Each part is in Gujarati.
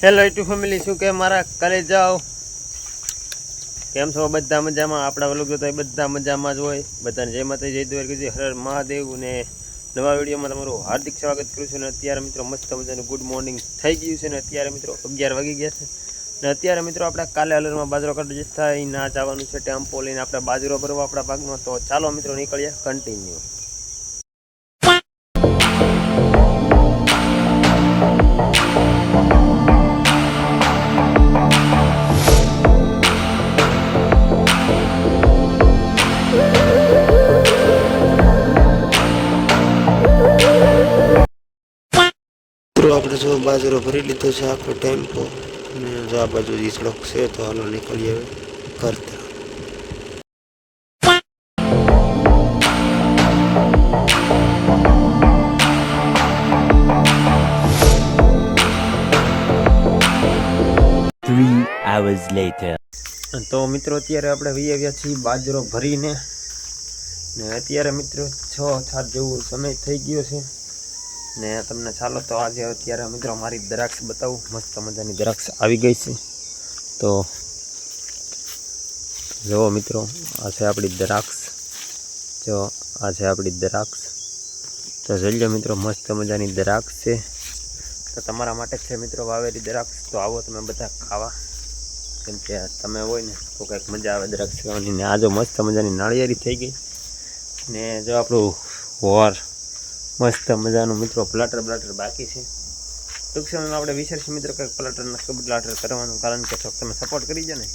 હેલો યુટ્યુબ ફેમિલી, શું કે મારા ઘરે જાઓ, કેમ છો? બધા મજામાં? આપણા વ્લોગ જોતા બધા મજામાં જ હોય. બધાને જય માતાજી, જય દ્વારકાજી, હર હર મહાદેવ. ને નવા વિડીયોમાં તમારું હાર્દિક સ્વાગત કરું છું. ને અત્યારે મિત્રો મસ્ત મજાનું ગુડ મોર્નિંગ થઈ ગયું છે. ને અત્યારે મિત્રો 11 વાગી ગયા છે. ને અત્યારે મિત્રો આપણે કાલે હલરમાં બાજરો કાઢી જતા ના જવાનું છે ટેમ્પો લઈને આપણે બાજરો ભરવા આપણા ભાગમાં. તો ચાલો મિત્રો નીકળીએ કન્ટિન્યુ. આપણે જો બાજરો ભરી લીધો છે આખો ટેમ્પો, અને જો આ બાજુ ઈસલોક છે. તો હાલો નીકળીએ હવે ઘર તરફ. તો મિત્રો અત્યારે આપણે વહી આવ્યા છીએ બાજરો ભરીને. ને અત્યારે મિત્રો 6-7 જેવું સમય થઈ ગયો છે. ને તમને ચાલો તો આજે અત્યારે મિત્રો મારી દ્રાક્ષ બતાવું. મસ્ત મજાની દ્રાક્ષ આવી ગઈ છે. તો જુઓ મિત્રો, આ છે આપણી દ્રાક્ષ. જો આ છે આપણી દ્રાક્ષ. તો જોઈ લો મિત્રો, મસ્ત મજાની દ્રાક્ષ છે. તો તમારા માટે છે મિત્રો વાવેલી દ્રાક્ષ. તો આવો તમે બધા ખાવા, કેમ કે તમે હોય ને તો કંઈક મજા આવે દ્રાક્ષ ખાવાની. ને આ જો મસ્ત મજાની નાળિયેરી થઈ ગઈ. ને જો આપણું વોર મસ્ત મજાનું મિત્રો પ્લાટર બાકી છે. ટૂંક સમયમાં આપણે વિચારશું મિત્રો કંઈક પ્લાટર કરવાનું, કારણ કે તમે સપોર્ટ કરી જાય ને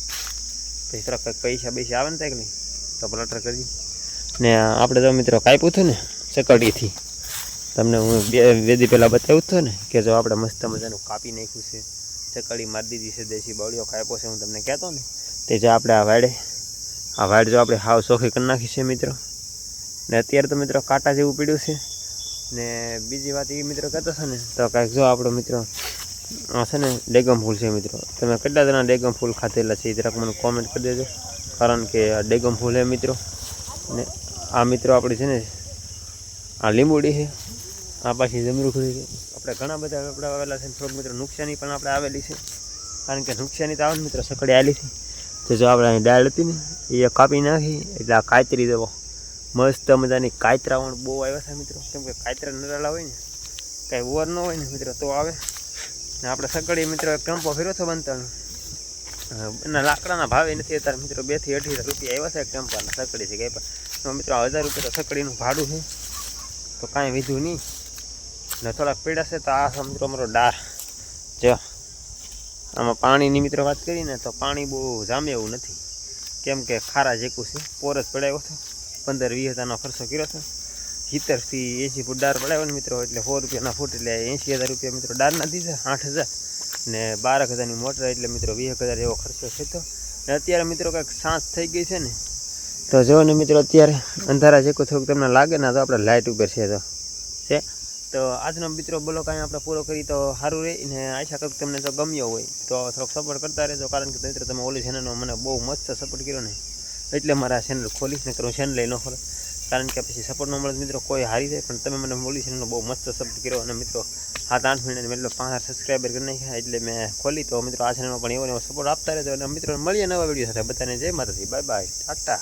પછી થોડા કંઈક પૈસા આવે ને થાય કે નહીં, તો પ્લાટર કરી. ને આપણે તો મિત્રો કાપ્યું હતું ને ચકડીથી, તમને હું બે દી પહેલાં બતાવ્યું હતું ને કે જો આપણે મસ્ત મજાનું કાપી નાખ્યું છે. ચકડી મારી દીધી છે, દેશી બાવળીઓ કાપ્યો છે, હું તમને કહેતો ને તે જો આપણે આ વાડ જો આપણે હાવ ચોખ્ખી કરી નાખી છે મિત્રો. ને અત્યારે તો મિત્રો કાંટા જેવું પીડ્યું છે. ને બીજી વાત એ મિત્રો કહેતો છે ને, તો કાંઈક જો આપણો મિત્રો આ છે ને ડેગમ ફૂલ છે મિત્રો. તમે કેટલા જણા ડેગમ ફૂલ ખાધેલા છે એ જરાક મને કોમેન્ટ કરી દેજો, કારણ કે આ ડેગમ ફૂલ છે મિત્રો. ને આ મિત્રો આપણી છે ને આ લીંબુડી છે, આ પાછી જમરૂખડી છે. આપણે ઘણા બધા આપણે આવેલા છે. થોડુંક મિત્રો નુકસાની પણ આપણે આવેલી છે, કારણ કે નુકસાની તો આવે ને મિત્રો સકડી આવેલી છે. તો જો આપણે અહીં ડાળ હતી ને એ કાપી નાખી, એટલે આ કાતરી દેવો મસ્ત મજાની કાતરાવણ બહુ આવ્યા છે મિત્રો. કેમ કે કાતરા નરાલા હોય ને, કાંઈ ઓર ન હોય ને મિત્રો તો આવે. ને આપણે સકડી મિત્રો એક ટેમ્પો ફેર્યો હતો બનતાનો, એના લાકડાના ભાવે નથી અત્યારે મિત્રો 2 થી 18 રૂપિયા આવ્યા છે એક ટેમ્પાના સકડી છે. કંઈ પણ મિત્રો 1000 રૂપિયા તો સકડીનું ભાડું છે. તો કાંઈ વિધું નહીં. ને થોડાક પીડા છે. તો આ મિત્રો અમારો ડાર જો આમાં પાણીની મિત્રો વાત કરીને તો પાણી બહુ જામે એવું નથી, કેમ કે ખારા જેકું છે. પોરસ પડાવ્યો હતો, 15-20 હજારનો ખર્ચો કર્યો હતો. 70 થી 80 ફૂટ ડાર પડાવ્યો ને મિત્રો, એટલે 100 રૂપિયાના ફૂટ, એટલે 80,000 રૂપિયા મિત્રો ડારના દીધા. 8,000 ને 12,000ની મોટર, એટલે મિત્રો 20,000 જેવો ખર્ચો છે. તો ને અત્યારે મિત્રો કંઈક સાંજ થઈ ગઈ છે ને, તો જો ને મિત્રો અત્યારે અંધારા જેકું થોડુંક તમને લાગે ને, તો આપણે લાઇટ ઉપર છે તો આજનો મિત્રો બોલો કાંઈ આપણે પૂરો કરી તો સારું રહે. ને આશા કરું તમને જો ગમ્યો હોય તો થોડોક સપોર્ટ કરતા રહેજો, કારણ કે મિત્રો તમે ઓલી ચેનલનો મને બહુ મસ્ત સપોર્ટ કર્યો ને, એટલે મારા ચેનલ ખોલીશ ને કરું ચેનલ લઈ ન ખોલે, કારણ કે પછી સપોર્ટ ન મળે મિત્રો કોઈ હારી જાય. પણ તમે મને ઓલી ચેનલનો બહુ મસ્ત સપોર્ટ કર્યો, અને મિત્રો 7-8 મહિનાને મતલબ 5 સબસ્ક્રાઈબર કરી નાખ્યા, એટલે મેં ખોલી. તો મિત્રો આ ચેનલમાં પણ એવો સપોર્ટ આપતા રહેજો. અને મિત્રો મળીએ નવા વિડીયો સાથે. બધાને જય માતાજી, બાય બાય, ટાટા.